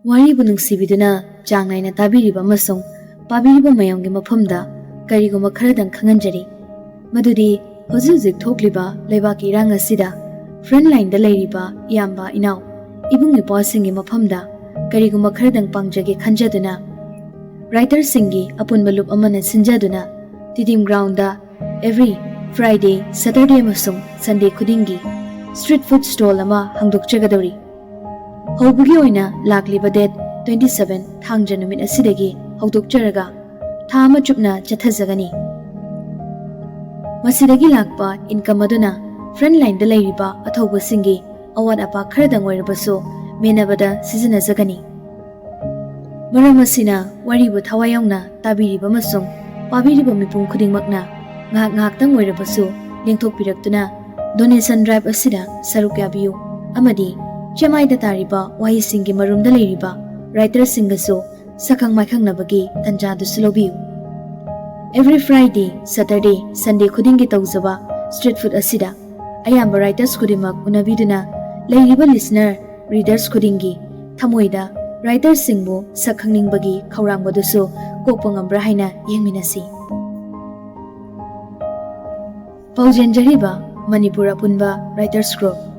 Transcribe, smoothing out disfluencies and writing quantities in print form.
Wari bu nungshibiduna chang naina tabiriba amasung pabiriba mayamgi mafamda karigumba kharadang khanghanjari madudi hwjik-hwjik thokliba leibakki erang asida frontline da leiriba eyamba-enao-ebung-ewpa singi mafamda karigumba kharadang pangjage khanjaduna writer singgi apunba loop amana sinjaduna tiddim-ground da every Friday, Saturday amasung Sunday khudingi street food stall ama hangdokchagadwri Hwbagi oina lakliba date 27 khanghanjari numit asidagi hangdokcharaga tha ama chupna chathajagani masidagi lakpa income aduna frontline da leiriba athauba singi awat-apa kharadang oirabasu menabada sizinajagani maram asina wari bu thawayongna tabiriba amasung pabiriba mipum khudingmakna ngak-ngakdang oirabasu lengthokpiraktuna donation drive asida saruk yabiyu amadi Chamai da tariba wahi singi marumda leiriba writer singasu sakhang maikhangnabagi tanja du sulobiyu every Friday, Saturday, Sunday khudingi tawjaba street food asida ayamba writers khudimak unabiduna leiriba listener readers khudingi thamoida writer singbu sakhangningbagi khawrangbadusu kokpangambra haina yengminasi paujenjariba Manipur apunba writers group